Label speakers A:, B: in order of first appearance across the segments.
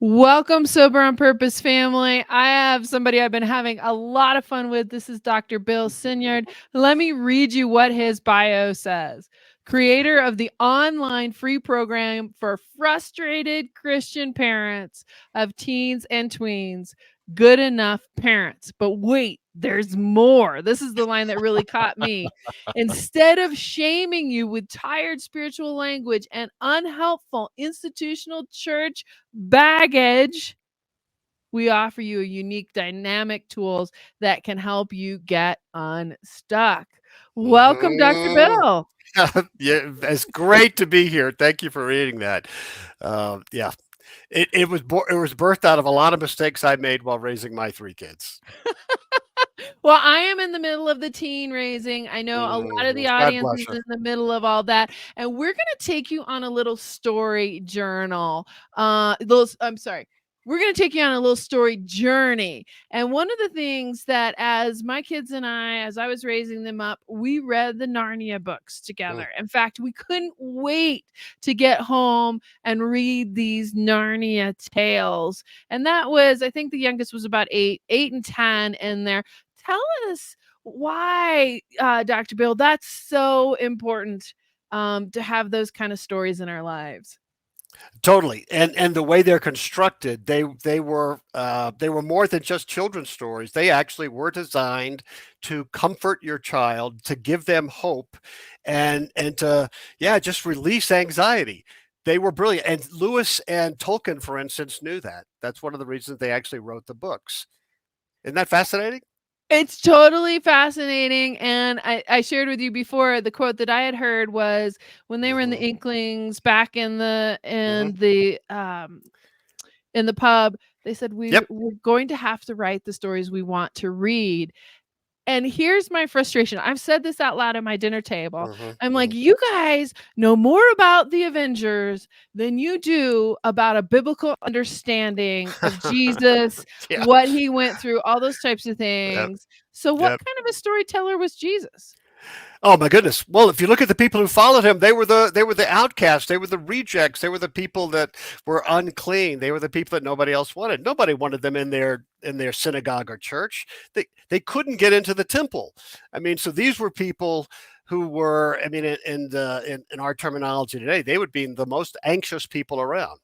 A: Welcome, Sober on Purpose family. I have somebody I've been having a lot of fun with. This is Dr. Bill Senyard. Let me read you what his bio says. Creator of the online free program for frustrated Christian parents of teens and tweens, Good Enough Parents. But wait, there's more. This is the line that really caught me. Instead of shaming you with tired spiritual language and unhelpful institutional church baggage, we offer you a unique dynamic tools that can help you get unstuck. Welcome, Dr.
B: Mhm.
A: Bill.
B: Yeah, it's great to be here. Thank you for reading that. Yeah, it was birthed out of a lot of mistakes I made while raising my three kids.
A: Well, I am in the middle of the teen raising. I know a lot of the
B: God
A: audience
B: bless
A: is
B: you.
A: in the middle of all that, and we're gonna take you on a little story journal. I'm sorry. We're going to take you on a little story journey. And one of the things that, as my kids and I, as I was raising them up, we read the Narnia books
B: Mm.
A: together. In fact, we couldn't wait to get home and read these Narnia tales. And that was, I think the youngest was about 8 and 10 in there. Tell us why, Dr. Bill, that's so important, to have those kind of stories in our lives.
B: Totally, and the way they're constructed, they were more than just children's stories. They actually were designed to comfort your child, to give them hope, and to just release anxiety. They were brilliant, and Lewis and Tolkien, for instance, knew that. That's one of the reasons they actually wrote the books. Isn't that fascinating?
A: It's totally fascinating, and I shared with you before the quote that I had heard was when they were in the
B: Hmm.
A: Inklings back in the
B: Hmm.
A: in the pub, they said,
B: Yep.
A: We're going to have to write the stories we want to read." And here's my frustration. I've said this out loud at my dinner table.
B: Hmm.
A: I'm like,
B: Hmm.
A: "You guys know more about the Avengers than you do about a biblical understanding of Jesus,
B: Yeah.
A: what he went through, all those types of
B: Yep.
A: things." So what
B: Yep.
A: kind of a storyteller was Jesus?
B: Oh my goodness. Well, if you look at the people who followed him, they were the outcasts, they were the rejects, they were the people that were unclean. They were the people that nobody else wanted. Nobody wanted them in their synagogue or church. They couldn't get into the temple. I mean, so these were people who were, I mean, in our terminology today, they would be the most anxious people around.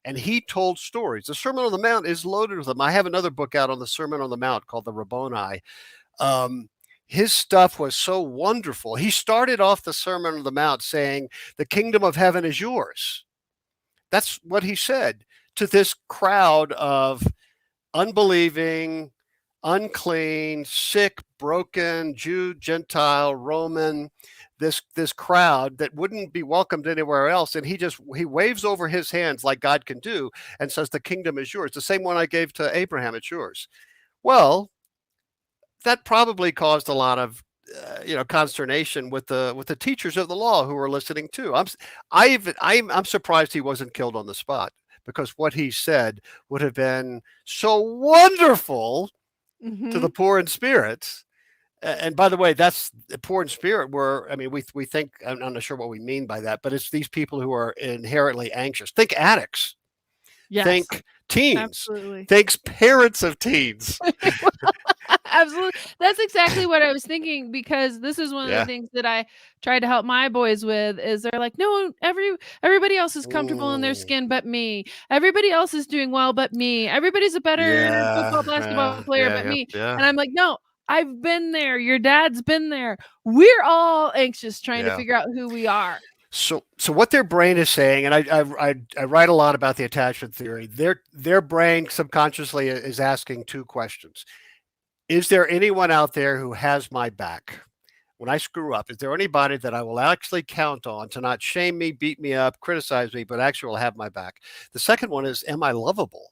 B: And he told stories. The Sermon on the Mount is loaded with them. I have another book out on the Sermon on the Mount called the Rabboni. um, his stuff was so wonderful. He started off the Sermon on the Mount saying, "The kingdom of heaven is yours." That's what he said to this crowd of unbelieving, unclean, sick, broken, Jew, Gentile, Roman, this crowd that wouldn't be welcomed anywhere else. And he waves over his hands like God can do and says, "The kingdom is yours." The same one I gave to Abraham, it's yours. Well, that probably caused a lot of consternation with the teachers of the law who were listening too. I'm surprised he wasn't killed on the spot, because what he said would have been so wonderful to the
A: Mhm.
B: poor in spirit. And by the way, that's the poor in spirit. Were I mean, we think, I'm not sure what we mean by that, but it's these people who are inherently anxious. Think addicts.
A: Yes,
B: Think teens.
A: absolutely.
B: Thinks parents of teens.
A: Absolutely. That's exactly what I was thinking, because this is one of the
B: Yeah.
A: things that I tried to help my boys with is they're like, "No, everybody else is comfortable in their
B: Mm.
A: skin but me. Everybody else is doing well but me. Everybody's a better
B: Yeah,
A: football, basketball
B: yeah,
A: player
B: yeah,
A: but
B: yeah,
A: me."
B: yeah,
A: And I'm like, "No, I've been there. Your dad's been there. We're all anxious trying to
B: yeah.
A: figure out who we are."
B: So what their brain is saying, and I write a lot about the attachment theory. Their brain subconsciously is asking two questions: Is there anyone out there who has my back when I screw up? Is there anybody that I will actually count on to not shame me, beat me up, criticize me, but actually will have my back? The second one is, am I lovable?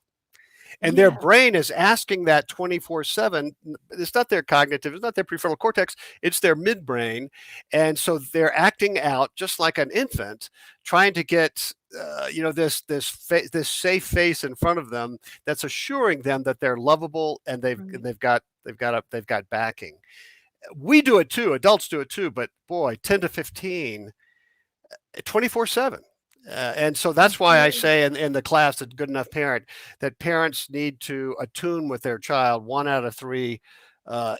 B: And their
A: Yeah.
B: brain is asking that 24/7. It's not their cognitive, it's not their prefrontal cortex, it's their midbrain. And so they're acting out just like an infant, trying to get this safe face in front of them that's assuring them that they're lovable, and
A: Right.
B: they've got backing. We do it too, adults do it too, but boy, 10 to 15, 24/7. And so that's why I say in the class at Good Enough Parent that parents need to attune with their child 1 out of 3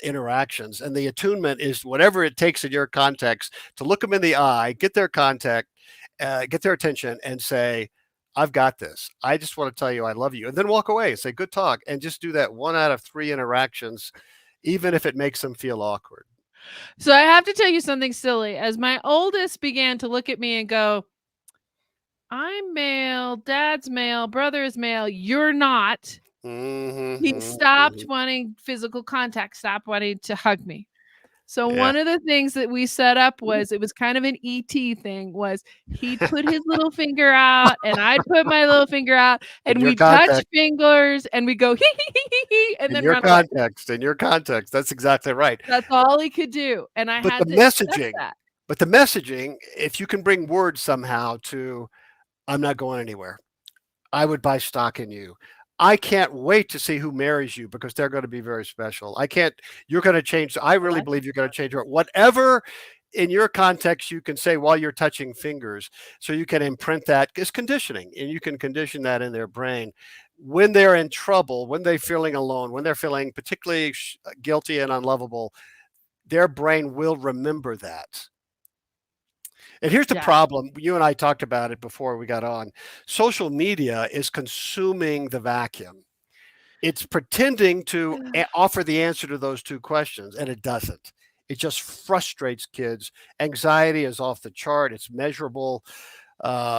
B: interactions. And the attunement is whatever it takes in your context to look them in the eye, get their contact, get their attention, and say, I've got this. I just want to tell you I love you. And then walk away and say, good talk. And just do that 1 out of 3 interactions, even if it makes them feel awkward.
A: So I have to tell you something silly. As my oldest began to look at me and go, I'm male, dad's male, brother is male, you're not. He stopped wanting physical contact, stopped wanting to hug me. So
B: Yeah.
A: one of the things that we set up was, it was kind of an ET thing, was he'd put his little finger out and I'd put my little finger out
B: In
A: and
B: your
A: we'd touch
B: context.
A: fingers and we'd go hee hee hee hee hee and
B: In
A: then
B: your
A: run away.
B: context, in your context, that's exactly right.
A: That's all he could do. And I
B: But the
A: had to accept
B: messaging,
A: that.
B: if you can bring words somehow to, I'm not going anywhere. I would buy stock in you. I can't wait to see who marries you because they're going to be very special. You're going to change. I really believe you're going to change her. Whatever in your context you can say while you're touching fingers, so you can imprint that is conditioning, and you can condition that in their brain. When they're in trouble, when they're feeling alone, when they're feeling particularly guilty and unlovable, their brain will remember that. And here's the
A: Yeah.
B: problem. You and I talked about it before we got on. Social media is consuming the vacuum. It's pretending to offer the answer to those 2 questions, and it doesn't. It just frustrates kids. Anxiety is off the chart. It's measurable.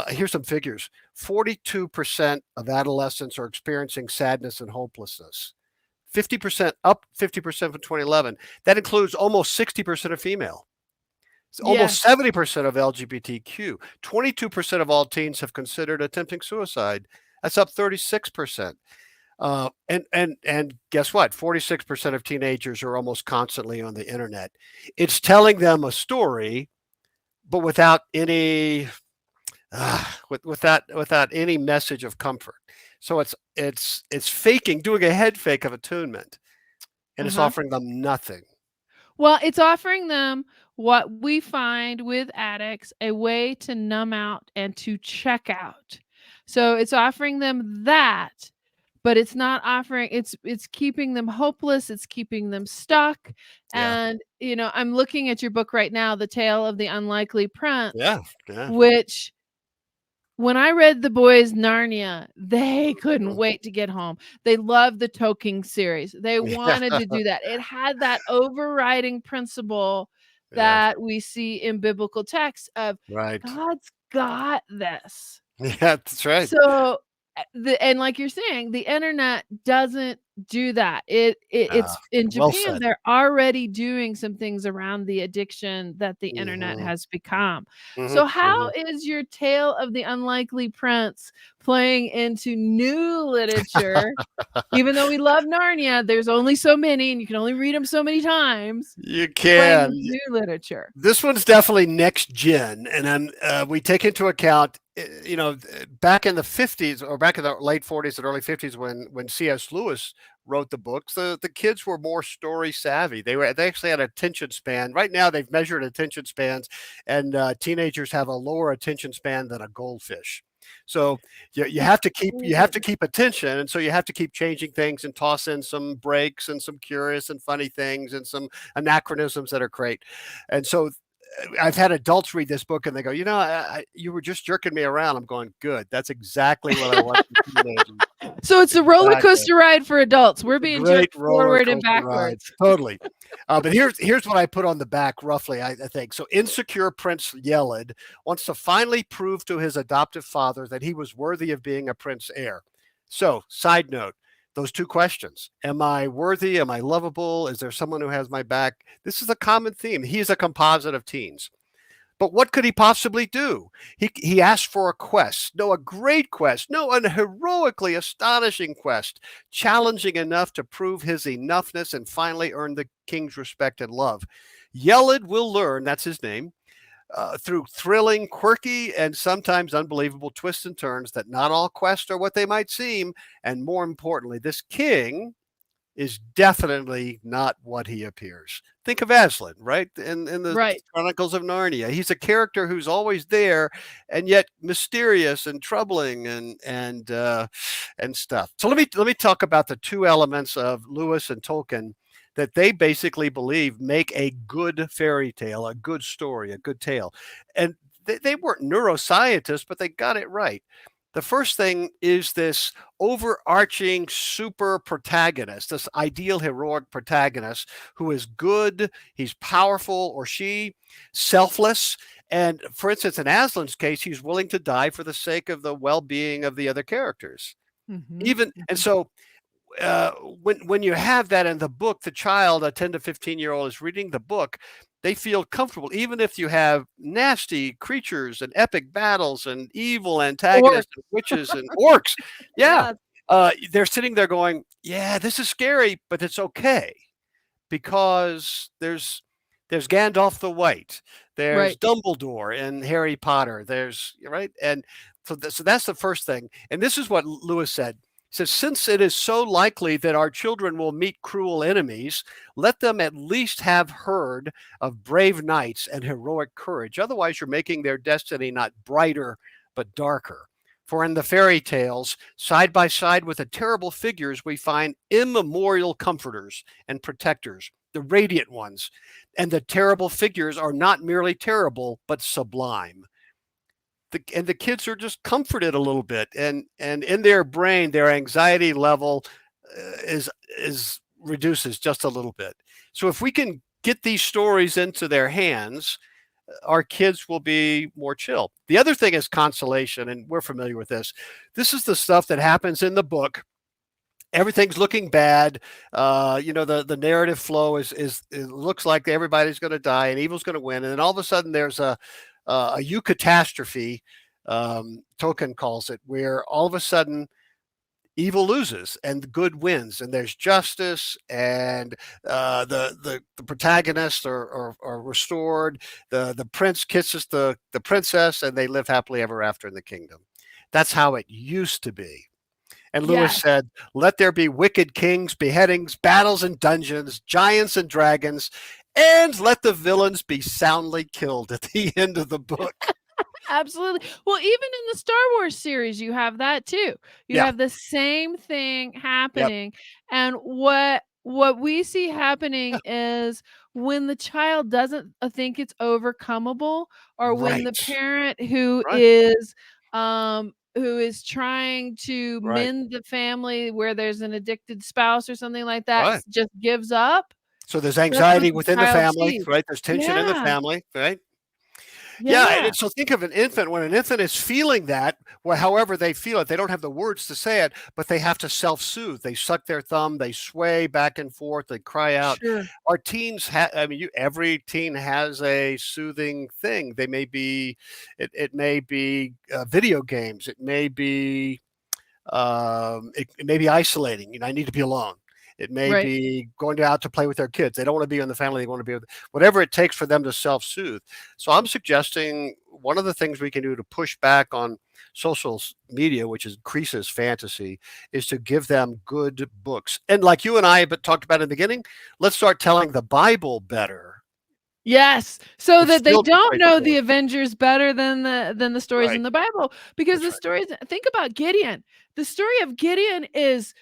B: Here's some figures. 42% of adolescents are experiencing sadness and hopelessness. 50% up 50% from 2011. That includes almost 60% of female. Almost 70% of LGBTQ. 22% of all teens have considered attempting suicide. That's up 36%. And guess what? 46% of teenagers are almost constantly on the internet. It's telling them a story, but without any without any message of comfort. So it's faking, doing a head fake of attunement, and it's offering them nothing.
A: Well, it's offering them what we find with addicts, a way to numb out and to check out. So it's offering them that, but it's not offering, it's keeping them hopeless, it's keeping them stuck.
B: Yeah.
A: And I'm looking at your book right now, The Tale of the Unlikely Prince,
B: Yeah. Yeah.
A: which when I read the boys Narnia, they couldn't wait to get home. They loved the Tolkien series. They wanted to do that. It had that overriding principle
B: Yeah.
A: that we see in biblical texts of
B: Right.
A: God's got this.
B: Yeah, that's right.
A: So and like you're saying, the internet doesn't do that. It's in
B: Well
A: Japan,
B: said.
A: they're already doing some things around the addiction that the internet has become. So how is your Tale of the Unlikely Prince playing into new literature? Even though we love Narnia, there's only so many and you can only read them so many times.
B: You
A: Playing
B: can.
A: with new literature.
B: This one's definitely next gen, and then we take into account, back in the 50s or back in the late 40s and early 50s when C.S. Lewis wrote the books, the kids were more story savvy. They actually had attention span. Right now, they've measured attention spans, and teenagers have a lower attention span than a goldfish. So you have to keep attention, and so you have to keep changing things and toss in some breaks and some curious and funny things and some anachronisms that are great. And so I've had adults read this book and they go, you were just jerking me around. I'm going, good. That's exactly what I want for teenagers.
A: So it's a roller coaster ride for adults. We're being jerked forward and backwards.
B: Totally. But here's what I put on the back roughly, I think. So insecure Prince Yelid wants to finally prove to his adoptive father that he was worthy of being a prince heir. So side note, those 2 questions. Am I worthy? Am I lovable? Is there someone who has my back? This is a common theme. He is a composite of teens. But what could he possibly do? He asked for a quest. No, a great quest. No, an heroically astonishing quest, challenging enough to prove his enoughness and finally earn the king's respect and love. Yelid will learn, that's his name, through thrilling, quirky, and sometimes unbelievable twists and turns that not all quests are what they might seem. And more importantly, this king is definitely not what he appears. Think of Aslan, right? In the
A: Right.
B: Chronicles of Narnia, he's a character who's always there, and yet mysterious and troubling and stuff. So let me talk about the two elements of Lewis and Tolkien that they basically believe make a good fairy tale, a good story, a good tale, and they weren't neuroscientists, but they got it right. The first thing is this overarching super protagonist, this ideal heroic protagonist who is good, he's powerful, or she selfless. And for instance, in Aslan's case, he's willing to die for the sake of the well being of the other characters.
A: Mhm,
B: Even and
A: mhm.
B: so when you have that in the book, the child, a 10 to 15-year-old, is reading the book, they feel comfortable, even if you have nasty creatures and epic battles and evil
A: Or
B: antagonists and witches and orcs. Yeah.
A: yes,
B: They're sitting there going, yeah, this is scary, but it's okay because there's Gandalf the White, there's
A: right.
B: Dumbledore in Harry Potter, there's right, and so that's the first thing. And this is what Lewis said. He says, since it is so likely that our children will meet cruel enemies, let them at least have heard of brave knights and heroic courage. Otherwise, you're making their destiny not brighter, but darker. For in the fairy tales, side by side with the terrible figures, we find immemorial comforters and protectors, the radiant ones. And the terrible figures are not merely terrible, but sublime. And the kids are just comforted a little bit, and in their brain, their anxiety level is reduces just a little bit. So if we can get these stories into their hands, our kids will be more chill. The other thing is consolation, and we're familiar with this. This is the stuff that happens in the book. Everything's looking bad. The narrative flow is it looks like everybody's going to die and evil's going to win, and then all of a sudden there's a eucatastrophe. Tolkien calls it, where all of a sudden evil loses and the good wins, and there's justice, and the protagonists are restored. The prince kisses the princess, and they live happily ever after in the kingdom. That's how it used to be. And Lewis
A: Yes.
B: said, let there be wicked kings, beheadings, battles and dungeons, giants and dragons, and let the villains be soundly killed at the end of the book.
A: Absolutely. Well, even in the Star Wars series, you have that too. You
B: Yeah.
A: have the same thing
B: Yep.
A: happening. And what we see happening
B: Yeah.
A: is when the child doesn't think it's overcomable, or when the
B: Right.
A: parent
B: Right.
A: who is trying to
B: Right.
A: mend the family where there's an addicted spouse or something like that
B: Right.
A: just gives up,
B: So there's
A: that's what
B: anxiety
A: the
B: within the
A: child
B: family,
A: sees.
B: right? There's tension in the
A: Yeah.
B: family, right? Yeah,
A: Yeah.
B: and so think of an infant. When an infant is feeling that, well, however they feel it, they don't have the words to say it, but they have to self-soothe. They suck their thumb, they sway back and forth, they cry out.
A: Sure.
B: Our teens I mean, every teen has a soothing thing. They may be, it may be video games, it may be it may be isolating. I need to be alone. It may
A: Right.
B: be going out to play with their kids. They don't want to be in the family. They want to be with whatever it takes for them to self-soothe. So I'm suggesting one of the things we can do to push back on social media, which increases fantasy, is to give them good books. And like you and I but talked about in the beginning, let's start telling the Bible better.
A: Yes, so
B: It's
A: that they
B: still too
A: don't know the
B: straightforward.
A: Avengers better than the stories
B: Right.
A: in the Bible, because
B: That's
A: the
B: right.
A: stories, think about Gideon. The story of Gideon is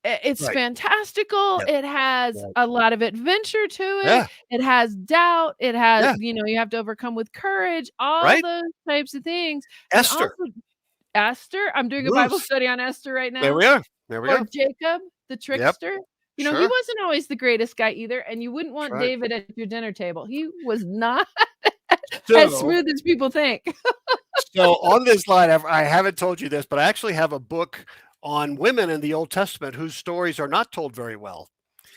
A: it's
B: Right.
A: fantastical,
B: Yeah.
A: it has
B: Right.
A: a lot of adventure to it,
B: Yeah.
A: it has doubt, it has
B: Yeah.
A: you have to overcome with courage, all
B: Right.
A: those types of things, and
B: Esther.
A: also Esther, I'm doing a Bible
B: Ruth.
A: study on Esther right
B: There
A: now,
B: we are. There we
A: or
B: go.
A: Jacob, the
B: Yep.
A: trickster. He
B: Sure.
A: wasn't always the greatest guy either, and you wouldn't
B: That's
A: want
B: right.
A: David at your dinner table. He was not as
B: So
A: smooth as people think.
B: So on this line, I haven't told you this, but I actually have a book on women in the Old Testament whose stories are not told very well,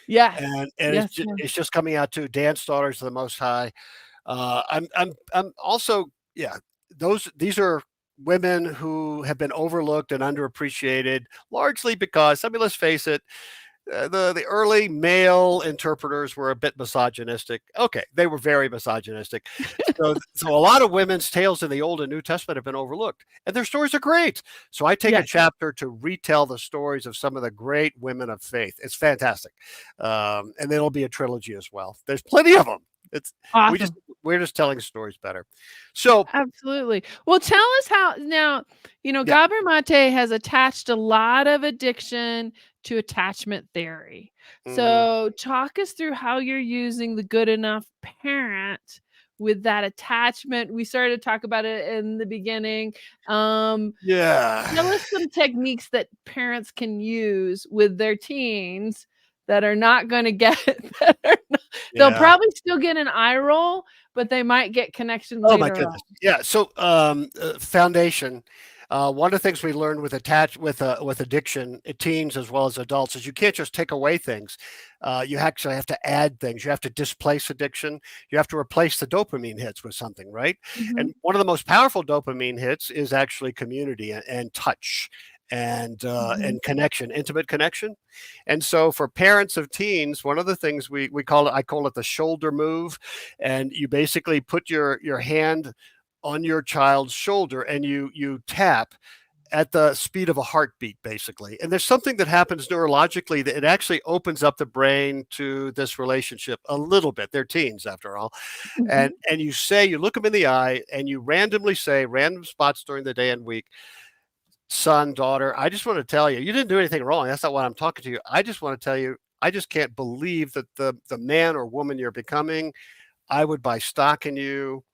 A: Yes.
B: and
A: Yes, yeah.
B: it's just coming out too. Dance Daughters of the Most High. I'm also yeah. These are women who have been overlooked and underappreciated, largely because I mean, let's face it. the early male interpreters were a bit misogynistic. Okay, they were very misogynistic. So a lot of women's tales in the Old and New Testament have been overlooked, and their stories are great. So I take a
A: Yes.
B: chapter to retell the stories of some of the great women of faith. It's fantastic, and it'll be a trilogy as well. There's plenty of them. It's we just
A: Awesome.
B: we're just telling stories better. So
A: Absolutely. Well, tell us how now,
B: yeah.
A: Gabor Mate has attached a lot of addiction to attachment theory.
B: Mhm.
A: So, talk us through how you're using the good enough parent with that attachment. We started to talk about it in the beginning. Um,
B: Yeah.
A: Tell us some techniques that parents can use with their teens that are not gonna get that are not they'll
B: Yeah.
A: probably still get an eye roll, but they might get connection
B: Oh my
A: later on.
B: goodness. Yeah. So, foundation. One of the things we learned with addiction, teens as well as adults, is you can't just take away things. You actually have to add things. You have to displace addiction. You have to replace the dopamine hits with something, right?
A: Mhm,
B: And one of the most powerful dopamine hits is actually community and touch
A: mhm.
B: and connection, intimate connection. And so for parents of teens, one of the things we call it, I call it the shoulder move, and you basically put your hand on your child's shoulder and you tap at the speed of a heartbeat basically. And there's something that happens neurologically that it actually opens up the brain to this relationship a little bit. They're teens after all.
A: Mhm.
B: And you look them in the eye and you randomly say random spots during the day and week, son, daughter, I just want to tell you, you didn't do anything wrong. That's not why I'm talking to you. I just want to tell you, I just can't believe that the man or woman you're becoming, I would buy stock in you.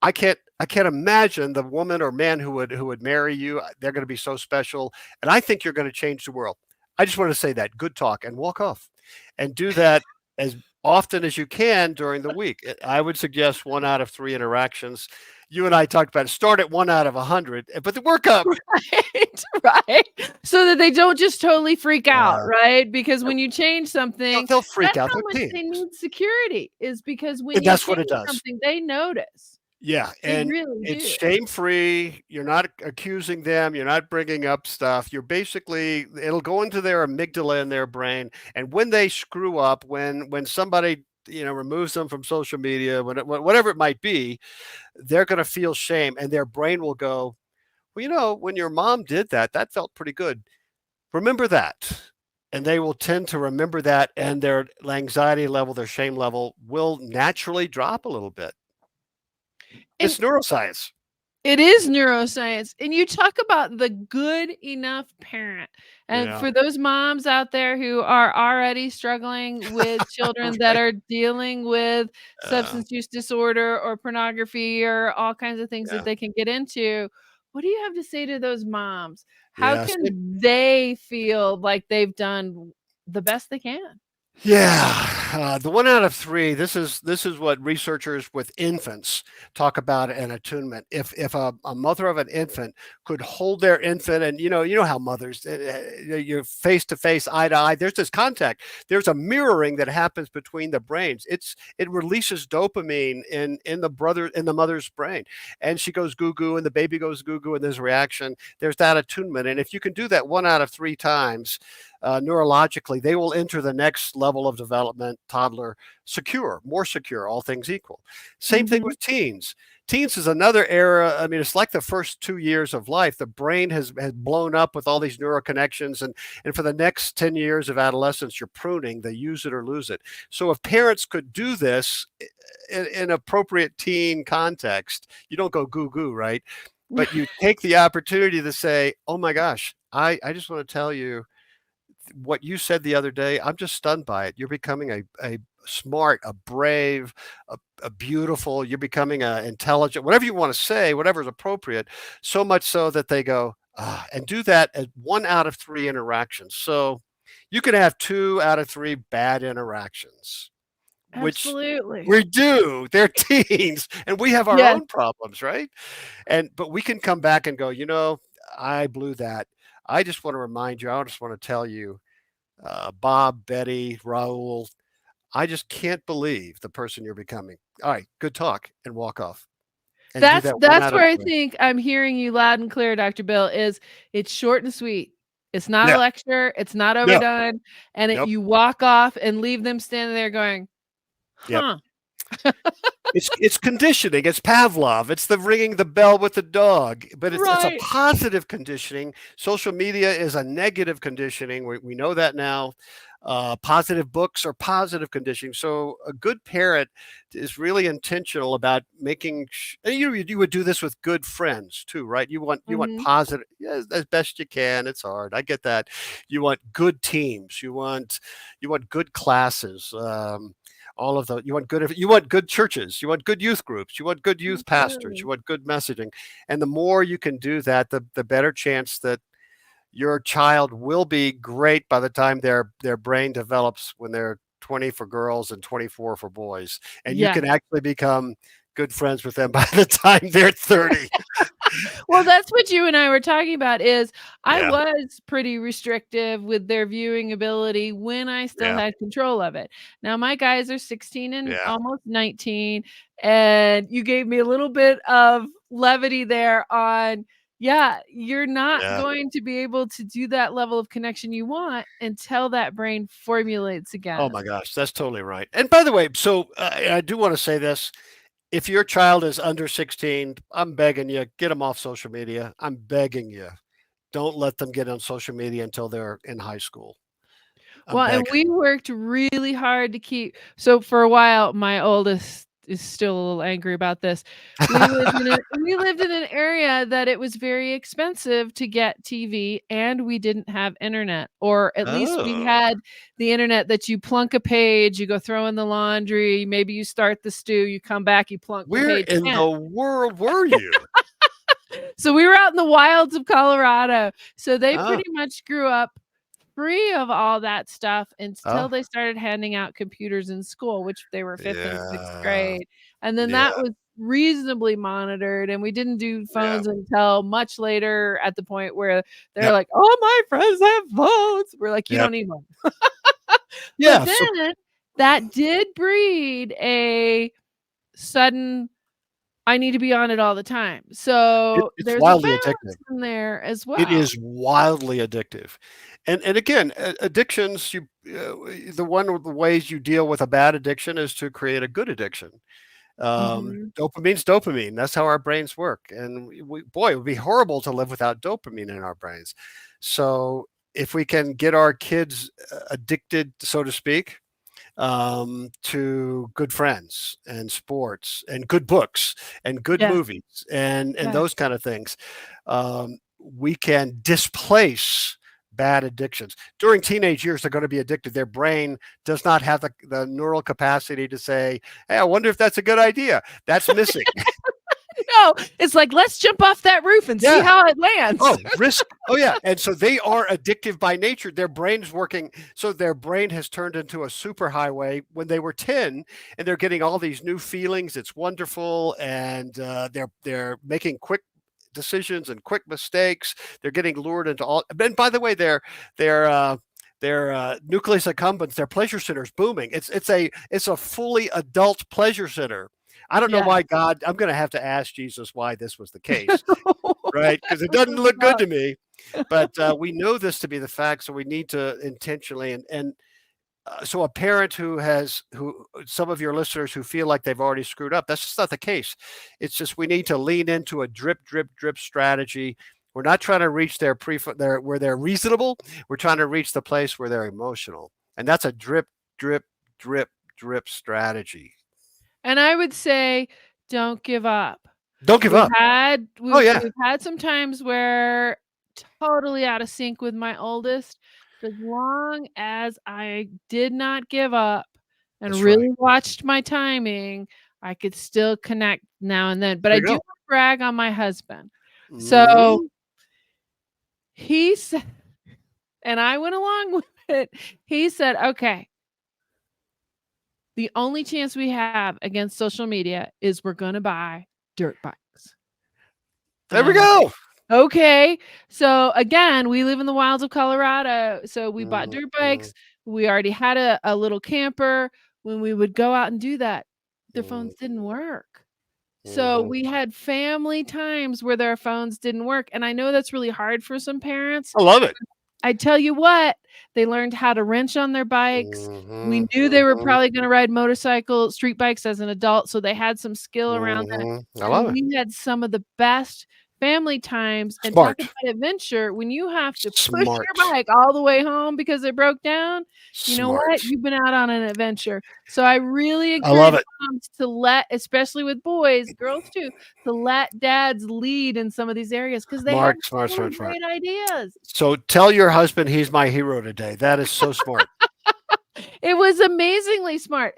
B: I can't imagine the woman or man who would marry you. They're going to be so special, and I think you're going to change the world. I just want to say that. Good talk, and walk off, and do that as often as you can during the week. I would suggest 1 out of 3 interactions. You and I talked about it. Start at 1 out of 100, but the work up.
A: Right, right. So that they don't just totally freak out,
B: Yeah,
A: right? Because when you change something,
B: they'll freak
A: that's
B: out.
A: how
B: They're
A: much they
B: teens,
A: need security, is because when
B: and
A: you
B: that's what
A: change
B: it does.
A: something, they notice.
B: Yeah,
A: They
B: and
A: really
B: it's
A: do.
B: shame free. You're not accusing them. You're not bringing up stuff. You're basically it'll go into their amygdala in their brain, and when they screw up, when somebody removes them from social media, whatever it might be, they're going to feel shame, and their brain will go, well, when your mom did that, that felt pretty good. Remember that. And they will tend to remember that, and their anxiety level, their shame level will naturally drop a little bit.
A: And
B: It's neuroscience.
A: it is neuroscience, and you talk about the good enough parent, and
B: Yeah.
A: for those moms out there who are already struggling with children that
B: Right.
A: are dealing with
B: Uh,
A: substance use disorder or pornography or all kinds of things that
B: yeah.
A: they can get into, what do you have to say to those moms? How
B: Yes.
A: can they feel like they've done the best they can?
B: Yeah, the 1 out of 3. This is what researchers with infants talk about in attunement. If a mother of an infant could hold their infant, and you know how mothers, you're face to face, eye to eye. There's this contact. There's a mirroring that happens between the brains. It releases dopamine in the mother's brain, and she goes goo goo, and the baby goes goo goo, and there's a reaction. There's that attunement, and if you can do that 1 out of 3 times neurologically, they will enter the next level of development, toddler, secure, more secure, all things equal. Same thing
A: Mhm.
B: with teens. Teens is another era. I mean, it's like the first 2 years of life. The brain has blown up with all these neural connections, and for the next 10 years of adolescence, you're pruning. They use it or lose it. So if parents could do this in appropriate teen context, you don't go goo goo, right? But you take the opportunity to say, "Oh my gosh, I just want to tell you what you said the other day. I'm just stunned by it. You're becoming a smart, a brave, a beautiful, you're becoming a intelligent, whatever you want to say, whatever is appropriate, so much so that they go, ah, and do that at 1 out of 3 interactions. So you can have 2 out of 3 bad interactions, which
A: Absolutely.
B: we do. They're teens, and we have our
A: Yes.
B: own problems, right? But we can come back and go, I blew that. I just want to remind you. I just want to tell you, Bob, Betty, Raul. I just can't believe the person you're becoming. All right, good talk, and walk off, and do
A: That's
B: that one
A: that's
B: out of
A: where I
B: three.
A: think I'm hearing you loud and clear, Doctor Bill, is it's short and sweet. It's not a
B: Yeah.
A: lecture, it's not
B: No.
A: overdone, and
B: Nope.
A: you walk off and leave them standing there going,
B: Yep.
A: "Huh."
B: It's conditioning. It's Pavlov. It's the ringing the bell with the dog. But it's a
A: Right.
B: positive conditioning. Social media is a negative conditioning. We know that now. Positive books are positive conditioning. So a good parent is really intentional about making. And you would do this with good friends too, right? You want
A: Mhm.
B: positive, yeah, as best you can. It's hard. I get that. You want good teams. You want good classes. All of the you want good churches, you want good youth groups, you want good youth pastors, you
A: Absolutely.
B: want good messaging. And the more you can do that, the better chance that your child will be great by the time their brain develops when they're 20 for girls and 24 for boys, and you
A: Yeah.
B: can actually become good friends with them by the time they're 30.
A: Well, that's what you and I were talking about is I
B: Yeah.
A: was pretty restrictive with their viewing ability when I still
B: Yeah.
A: had control of it. Now my guys are 16 and
B: Yeah.
A: almost 19, and you gave me a little bit of levity there on, yeah, you're not
B: Yeah.
A: going to be able to do that level of connection you want until that brain formulates
B: Oh
A: again.
B: my gosh, that's totally right. And by the way, so I do want to say this. If your child is under 16, I'm begging you, get them off social media. I'm begging you. Don't let them get on social media until they're in high school. I'm
A: Well, and
B: begging.
A: we worked really hard to keep so for a while, my oldest is still a little angry about this. We lived in an area that it was very expensive to get TV, and we didn't have internet, or at least we
B: Oh,
A: had the internet that you plunk a page, you go throw in the laundry, maybe you start the stew, you come back, you plunk the
B: where
A: page
B: in
A: again.
B: the world were you?
A: So we were out in the wilds of Colorado. So they
B: Oh,
A: pretty much grew up free of all that stuff until
B: oh,
A: they started handing out computers in school, which they were 5th and 6th
B: yeah,
A: grade, and then
B: yeah,
A: that was reasonably monitored, and we didn't do
B: yeah,
A: phones until much later at the point where they're
B: yep,
A: like, "Oh, my friends have phones." We're like, "You
B: yep,
A: don't need one." But
B: yeah. So
A: then that did breed a sudden, "I need to be on it all the time." So
B: it's
A: there's a
B: wildly addictive.
A: balance in there as
B: It
A: well.
B: is wildly addictive, and again, addictions. The one of the ways you deal with a bad addiction is to create a good addiction.
A: Mhm.
B: Dopamine's dopamine. That's how our brains work. And boy, it would be horrible to live without dopamine in our brains. So if we can get our kids addicted, so to speak, to good friends and sports and good books and good
A: Yes,
B: movies and
A: yes.
B: those kind of things, we can displace bad addictions. During teenage years, they're going to be addicted. Their brain does not have the neural capacity to say, "Hey, I wonder if that's a good idea." That's missing.
A: No, it's like, "Let's jump off that roof and see
B: Yeah.
A: how it lands."
B: Oh, risk. Oh, yeah. And so they are addictive by nature. Their brain's working. So their brain has turned into a superhighway when they were 10, and they're getting all these new feelings. It's wonderful. And they're making quick decisions and quick mistakes. They're getting lured into all. And by the way, their nucleus accumbens, their pleasure centers booming. It's a fully adult pleasure center. I don't know
A: Yes.
B: why God. I'm going to have to ask Jesus why this was the case, right? Because it doesn't look good to me. But we know this to be the fact, so we need to intentionally and so a parent who some of your listeners who feel like they've already screwed up, that's just not the case. It's just we need to lean into a drip, drip, drip strategy. We're not trying to reach their where they're reasonable. We're trying to reach the place where they're emotional, and that's a drip, drip, drip, drip strategy.
A: And I would say, don't give up.
B: Don't give
A: We've
B: up.
A: had
B: Oh
A: we've
B: yeah,
A: we've had some times where totally out of sync with my oldest, but as long as I did not give up and
B: that's right.
A: really watched my timing, I could still connect now and then. But
B: There
A: I
B: you
A: do
B: go.
A: wanna brag on my husband. So,
B: Mhm.
A: he said, and I went along with it, he said, "Okay, the only chance we have against social media is we're gonna buy dirt bikes." And
B: There we
A: I'm like,
B: go.
A: "Okay." So, again, we live in the wilds of Colorado, so we bought dirt
B: Mhm,
A: bikes. We already had a little camper. When we would go out and do that, their phones
B: mhm,
A: didn't work. So,
B: mhm.
A: we had family times where their phones didn't work, and I know that's really hard for some parents.
B: I love it.
A: I tell you what, they learned how to wrench on their bikes. We
B: Mhm,
A: knew they were
B: mhm,
A: probably gonna ride street bikes as an adult, so they had some skill around that,
B: mhm. I
A: and
B: love it.
A: we had some of the best family times, and talk
B: Smart.
A: about adventure when you have to push your
B: Smart.
A: bike all the way home because it broke down, you know what?
B: Smart.
A: You've been out on an adventure. So I really
B: I love
A: encourage
B: it.
A: moms to let, especially with boys, girls too, to let dads lead in some of these areas because they have
B: Smart, smart,
A: so many
B: smart, smart.
A: great ideas.
B: So tell your husband he's my hero today. That is so smart.
A: It was amazingly smart.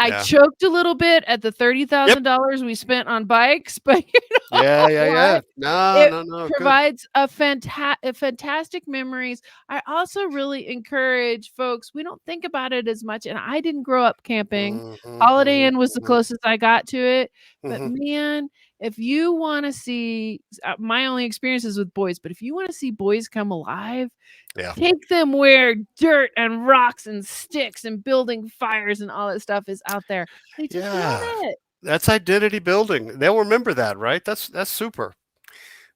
A: I
B: Yeah.
A: choked a little bit at the
B: Yep.
A: $30,000 we spent on bikes, but you know
B: Yeah, yeah, yeah.
A: what?
B: No,
A: It
B: no, no. Good.
A: provides a fantastic memories. I also really encourage folks, we don't think about it as much, and I didn't grow up camping.
B: Mhm,
A: Holiday
B: mhm,
A: Inn was the
B: mhm,
A: closest I got to it, but
B: mhm.
A: man, if you wanna see my only experience is with boys, but if you wanna see boys come alive,
B: Yeah.
A: take them where dirt and rocks and sticks and building fires and all that stuff is out there. They just love
B: Yeah.
A: it.
B: That's identity building. They'll remember that, right? That's super.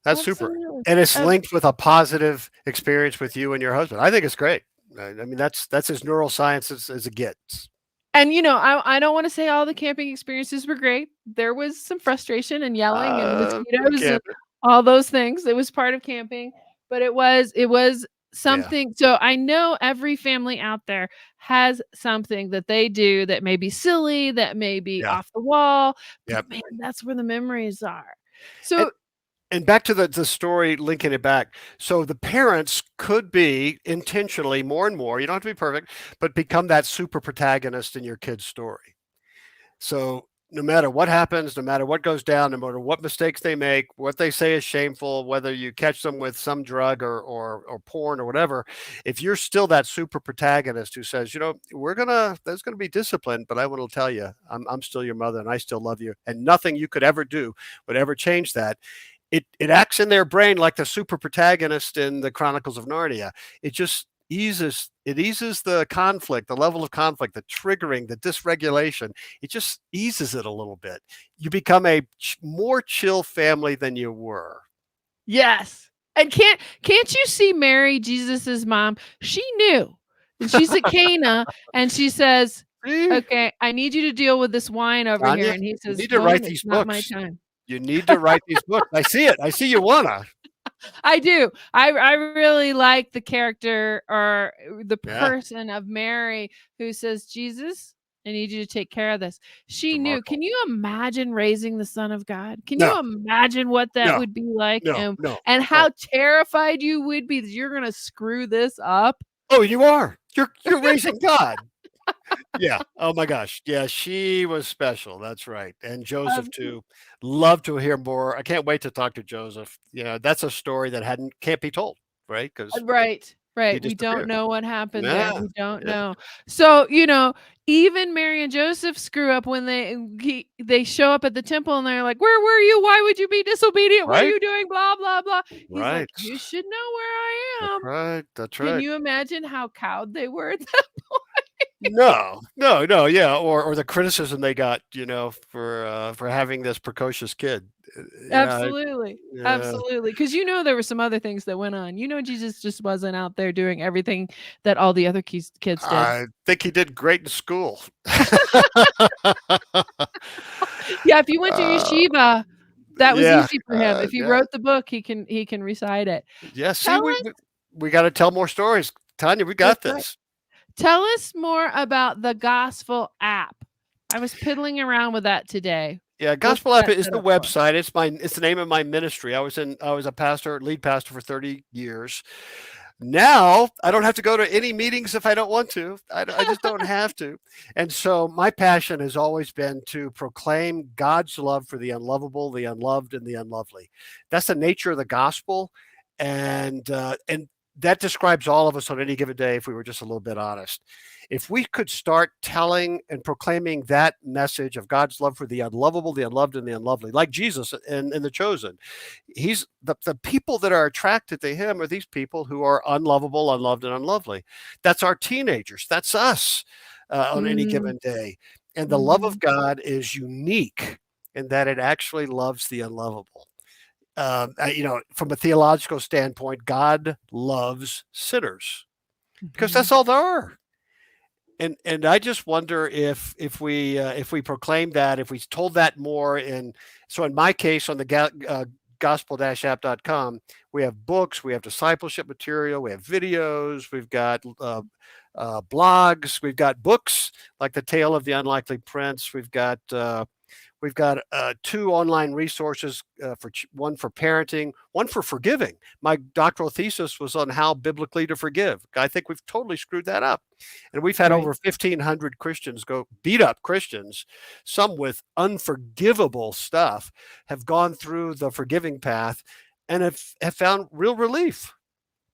B: That's super.
A: Absolutely.
B: And it's
A: Uh,
B: linked with a positive experience with you and your husband. I think it's great. I mean, that's as neuroscience as it gets.
A: and, I don't wanna say all the camping experiences were great. There was some frustration and yelling and
B: We
A: mosquitoes and
B: can't.
A: all those things. It was part of camping, but it was
B: Yeah.
A: something, so I know every family out there has something that they do that may be silly, that may be
B: Yeah.
A: off the wall, but
B: Yeah.
A: man, that's where the memories are.
B: And
A: So
B: and back to the story, linking it back. So the parents could be intentionally more and more. You don't have to be perfect, but become that super protagonist in your kid's story. So no matter what happens, no matter what goes down, no matter what mistakes they make, what they say is shameful, whether you catch them with some drug or porn or whatever, if you're still that super protagonist who says, there's gonna be discipline, but I want to tell you, I'm still your mother and I still love you, and nothing you could ever do would ever change that. It acts in their brain like the super protagonist in the Chronicles of Narnia. It eases the conflict, the level of conflict, the triggering, the dysregulation. It just eases it a little bit. You become a more chill family than you were.
A: yes. And can't you see Mary, Jesus's mom? She knew. And she's at Cana and she says,
B: See,
A: "Okay, I need you to deal with this wine over here."
B: Tanya,
A: And he
B: you
A: says,
B: need to write
A: "Woman, it's
B: these
A: not my
B: books.
A: time."
B: You need to write these books. I see it. I see you wanna.
A: I do. I really like the character or the
B: Yeah,
A: person of Mary who says, "Jesus, I need you to take care of this."
B: it's
A: She knew.
B: remarkable.
A: Can you imagine raising the son of God? Can
B: No,
A: you imagine what that
B: no,
A: would be like,
B: no, no.
A: and
B: Oh,
A: how terrified you would be that you're gonna screw this up?
B: oh, you are. You're raising God. Yeah. Oh my gosh. Yeah, she was special. That's right. And Joseph
A: Absolutely.
B: too. Love to hear more. I can't wait to talk to Joseph. That's a story that hadn't can't be told, right? Because
A: Right,
B: he
A: right. We don't
B: disappeared.
A: know what happened
B: Yeah.
A: there. We don't
B: Yeah.
A: know. So, even Mary and Joseph screw up when they show up at the temple and they're like, "Where were you? Why would you be disobedient? What are
B: Right.
A: you doing? Blah blah blah." He's like,
B: Right.
A: "You should know where I
B: That's
A: am."
B: right. That's
A: Can
B: right.
A: you imagine how cowed they were at that point?
B: No, no, no, yeah, or the criticism they got, for having this precocious kid. Yeah,
A: Absolutely.
B: yeah.
A: Absolutely. Because there were some other things that went on. Jesus just wasn't out there doing everything that all the other kids did.
B: I think he did great in school.
A: Yeah, if you went to
B: Uh,
A: yeshiva, that was
B: yeah,
A: easy for him. If he
B: yeah.
A: wrote the book, he can recite it.
B: Yeah, see,
A: Tell
B: we
A: us
B: we we gotta tell more stories. Tanya, we
A: That's
B: got
A: right.
B: this.
A: Tell us more about the Gospel app. I was piddling around with that today.
B: Yeah,
A: What's
B: Gospel App
A: that
B: is
A: set
B: the
A: up for?
B: website. It's the name of my ministry. I was a pastor, lead pastor for 30 years. Now, I don't have to go to any meetings if I don't want to. I just don't have to. And so my passion has always been to proclaim God's love for the unlovable, the unloved, and the unlovely. That's the nature of the gospel, and that describes all of us on any given day if we were just a little bit honest. If we could start telling and proclaiming that message of God's love for the unlovable, the unloved, and the unlovely, like Jesus and the chosen, he's the people that are attracted to him are these people who are unlovable, unloved, and unlovely. That's our teenagers. That's us on any
A: Mm,
B: given day. And the love of
A: mhm.
B: God is unique in that it actually loves the unlovable. from a theological standpoint, God loves sinners because
A: Mhm.
B: that's all there are. And I just wonder if we proclaim that, if we told that more in my case on the gospel-app.com, we have books, we have discipleship material, we have videos, we've got blogs, we've got books like The Tale of the Unlikely Prince, we've got two online resources one for parenting, one for forgiving. My doctoral thesis was on how biblically to forgive. I think we've totally screwed that up. And we've had
A: Right.
B: over 1,500 Christians go beat up Christians, some with unforgivable stuff, have gone through the forgiving path and have found real relief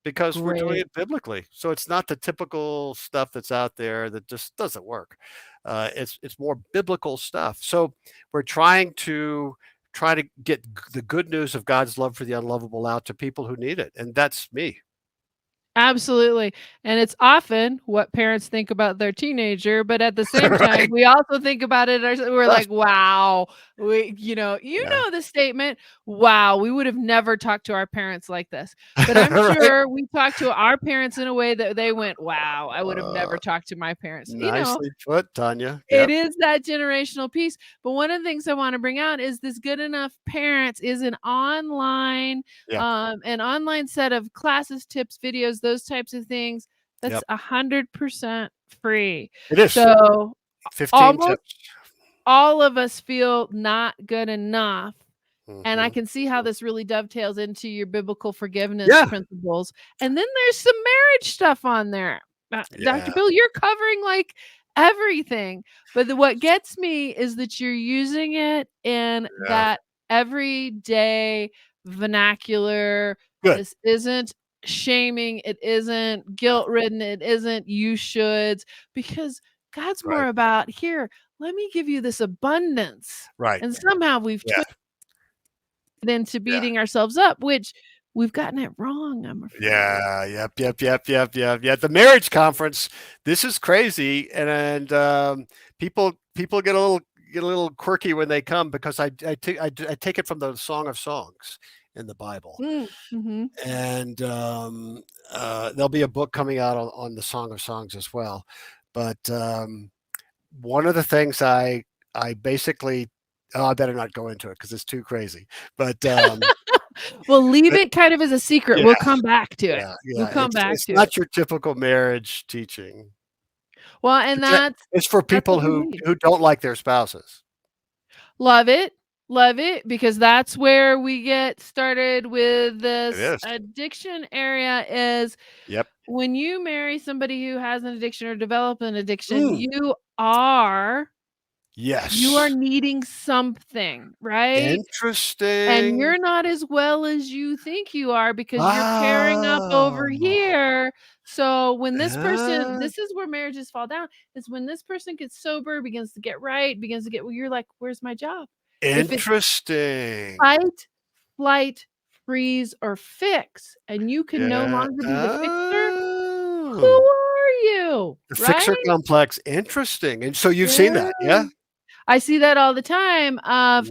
B: because we're doing
A: Great.
B: it biblically. So it's not the typical stuff that's out there that just doesn't work. It's more biblical stuff. So we're try to get the good news of God's love for the unlovable out to people who need it, and that's me.
A: Absolutely. And it's often what parents think about their teenager, but at the same time,
B: Right.
A: we also think about it we're
B: Yes.
A: like, wow, you
B: Yeah.
A: know the statement, wow, we would have never talked to our parents like this. But I'm
B: Right.
A: sure we talked to our parents in a way that they went, wow, I would have never
B: Uh,
A: talked to my parents.
B: nicely put, Tanya.
A: It
B: Yep.
A: is that generational piece, but one of the things I wanna bring out is this Good Enough Parents is
B: Yeah.
A: an online set of classes, tips, videos, those types of things that's
B: Yep.
A: 100% free.
B: It is.
A: So,
B: 15
A: almost
B: tips.
A: all of us feel not good enough, and I
B: Mhm.
A: can see how this really dovetails into your biblical forgiveness
B: Yeah.
A: principles, and then there's some marriage stuff on there. Dr.
B: Yeah.
A: Bill, you're covering, like, everything, but what gets me is that you're using it in
B: Yeah.
A: that everyday vernacular.
B: Good.
A: This isn't shaming, it isn't
B: No.
A: guilt-ridden, it isn't you shoulds, because God's more
B: Right.
A: about, "Here, let me give you this abundance,"
B: Right.
A: and somehow we've
B: Yeah.
A: twisted into
B: Yeah.
A: beating ourselves up, which we've gotten it wrong, I'm afraid.
B: Yeah, yep. The marriage conference. This is crazy, and people get a little quirky when they come because I take it from the Song of Songs in the Bible,
A: Mhm.
B: and there'll be a book coming out on the Song of Songs as well. But one of the things I basically I better not go into it because it's too crazy. But
A: Well, leave
B: but
A: it kind of as a secret,
B: yeah.
A: we'll come back to it. We'll
B: Yeah,
A: come back
B: it's
A: to it.
B: not your typical marriage teaching.
A: Well, and
B: It's for
A: that's
B: people
A: what we need.
B: who don't like their spouses.
A: Love love it, because that's where we get started with
B: It
A: this
B: is.
A: addiction area is
B: Yep.
A: when you marry somebody who has an addiction or develop an addiction,
B: Mm,
A: you are
B: yes.
A: needing something, right? And
B: Interesting.
A: you're not as well as you think you are because you're pairing up over
B: Oh.
A: here. So when
B: Ah,
A: this is where marriages fall down, is when this person gets sober, begins to get right, begins to get well, you're like, where's my job? If it's
B: interesting.
A: fight, flight, freeze, or fix, and you can no
B: Yeah.
A: longer be the fixer, who
B: Oh,
A: are you?
B: the fixer
A: Right?
B: complex. Interesting. And so you've seen
A: Yeah.
B: that, yeah?
A: I see that all the time of,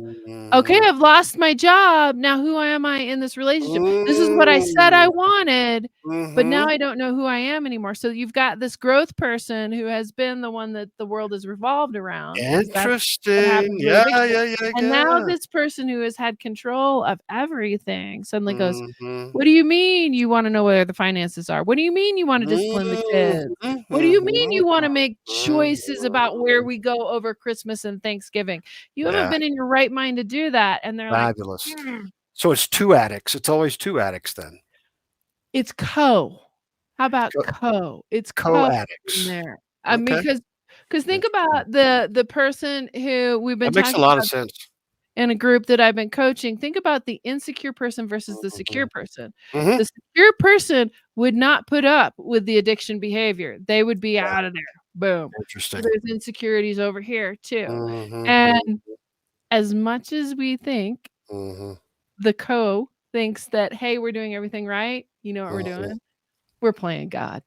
A: okay,
B: Mhm.
A: I've lost my job. Now who am I in this relationship? This is what I said I
B: Mm.
A: wanted, but now
B: Mhm.
A: I don't know who I am anymore. So you've got this growth person who has been the one that the world has revolved around because that's what
B: Interesting.
A: happens with
B: Yeah,
A: addiction.
B: yeah, yeah,
A: And now
B: yeah.
A: this person who has had control of everything suddenly goes,
B: Mhm.
A: "What do you mean you wanna know where the finances are? What do you mean you wanna discipline the
B: Mhm,
A: kids? What do you mean
B: mhm,
A: you wanna make choices about where
B: mhm.
A: we go over Christmas and Thanksgiving? You haven't
B: Yeah,
A: been in your right mind to do that." And they're like,
B: fabulous.
A: "Mm,
B: So it's 2 addicts. It's always 2 addicts then.
A: it's co." How about
B: Co
A: co? It's co in
B: co-addicts.
A: there. I mean,
B: Okay,
A: because think
B: interesting.
A: about the person who we've been
B: That makes a
A: talking
B: lot of
A: about
B: sense.
A: in a group that I've been coaching. Think about the insecure person versus the secure
B: Mhm.
A: person.
B: Mhm.
A: The secure person would not put up with the addiction behavior. They would be
B: Yeah,
A: out of there. Boom. So
B: interesting.
A: there's insecurities over here too.
B: Mhm, mhm,
A: And as much as we think
B: mhm,
A: the co thinks that, hey, we're doing everything right, you know what we're
B: mhm.
A: doing? We're playing God.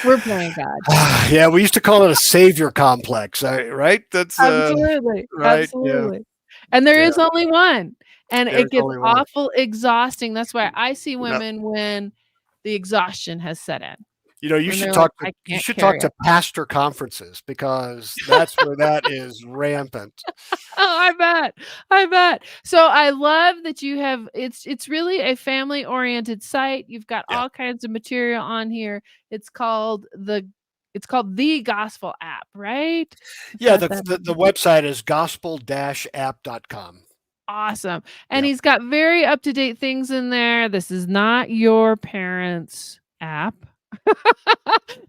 A: We're playing God.
B: Yeah, we used to call it a savior complex, right? That's,
A: Absolutely,
B: right, yeah,
A: absolutely. And there
B: yeah.
A: is only one. And it
B: There's
A: gets
B: only one.
A: awful exhausting. That's why I see
B: Yep.
A: women when the exhaustion has set in,
B: You know,
A: when they're like, "I
B: you
A: can't
B: should talk
A: carry
B: to
A: it."
B: pastor conferences because that's where that is rampant.
A: Oh, I bet. I bet. So I love that you have it's really a family-oriented site. You've got
B: Yeah.
A: all kinds of material on here. It's called the Gospel app, right? I've
B: Yeah,
A: got that
B: the
A: on.
B: website is gospel-app.com.
A: Awesome. And
B: Yep.
A: he's got very up-to-date things in there. This is not your parents' app.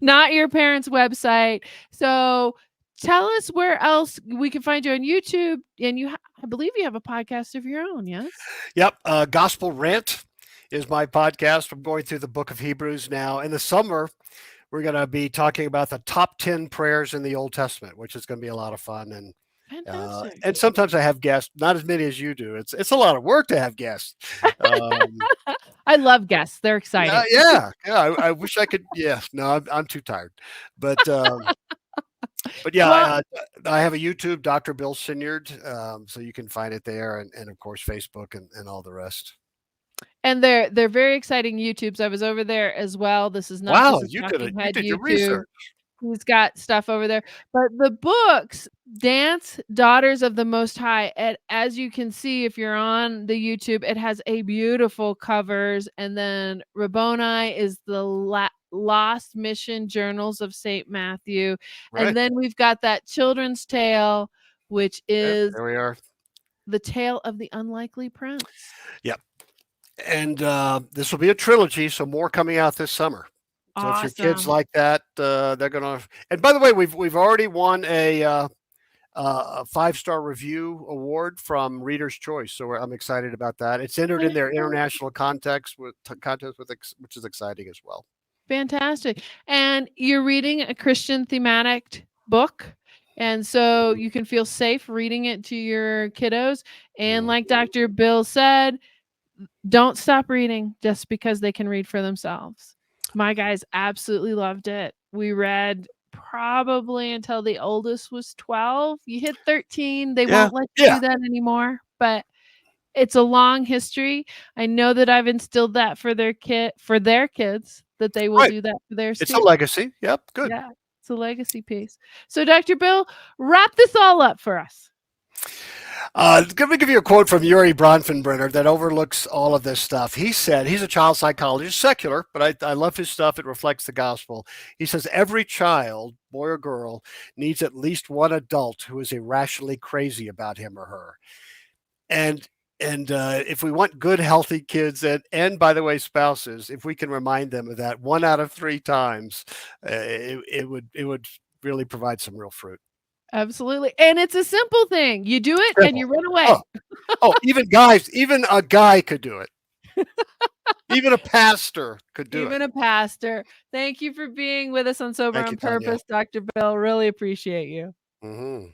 A: Not your parents' website. So tell us where else we can find you on YouTube. And I believe you have a podcast of your own, yes?
B: Yep. Gospel Rant is my podcast. I'm going through the book of Hebrews now. In the summer, we're going to be talking about the top 10 prayers in the Old Testament, which is going to be a lot of fun.
A: Fantastic.
B: And sometimes I have guests, not as many as you do. It's a lot of work to have guests. Um,
A: I love guests. They're
B: yeah,
A: exciting.
B: yeah. I wish I could. Yeah, no, I'm too tired. But yeah,
A: Well,
B: I have a YouTube, Dr. Bill Senyard, so you can find it there, and of course Facebook and all the rest.
A: and they're very exciting YouTubes. I was over there as well. This is not
B: Wow,
A: just a talking
B: you
A: head
B: did your
A: YouTube.
B: research.
A: He's got stuff over there. But the books, Dance Daughters of the Most High, as you can see if you're on the YouTube, it has a beautiful covers. And then Rabboni is the Lost Mission Journals of St. Matthew. And
B: Right.
A: then we've got that children's tale, which
B: Yeah,
A: is
B: there we are.
A: the tale of the unlikely prince.
B: Yep. And this will be a trilogy, so more coming out this summer. So if your kids
A: Awesome.
B: like that, they're gonna. And by the way, we've already won a 5-star review award from Reader's Choice, so I'm excited about that. It's entered in their international contest which is exciting as well.
A: Fantastic. And you're reading a Christian thematic book. And so you can feel safe reading it to your kiddos. And
B: Mhm.
A: like Dr. Bill said, don't stop reading just because they can read for themselves. My guys absolutely loved it. We read probably until the oldest was 12. You hit 13, they
B: Yeah,
A: won't let you
B: yeah,
A: do that anymore. But it's a long history. I know that I've instilled that for their kids, that they will
B: right.
A: do that for theirs
B: It's a
A: too.
B: legacy. Yep, good.
A: Yeah, it's a legacy piece. So, Dr. Bill, wrap this all up for us.
B: Let me give you a quote from Yuri Bronfenbrenner that overlooks all of this stuff. He said, he's a child psychologist, secular, but I love his stuff. It reflects the gospel. He says, every child, boy or girl, needs at least one adult who is irrationally crazy about him or her. And if we want good, healthy kids, and by the way, spouses, if we can remind them of that 1 out of 3 times, it would really provide some real fruit.
A: Absolutely. And it's a simple thing. You do it and
B: Simple.
A: you run
B: Oh,
A: away.
B: even a guy could do it. Even a pastor could do it.
A: Even a pastor. Thank you for being with us on Sober
B: Thank
A: on
B: you, Tanya.
A: Purpose, Dr. Bill. Really appreciate you.
B: Mhm.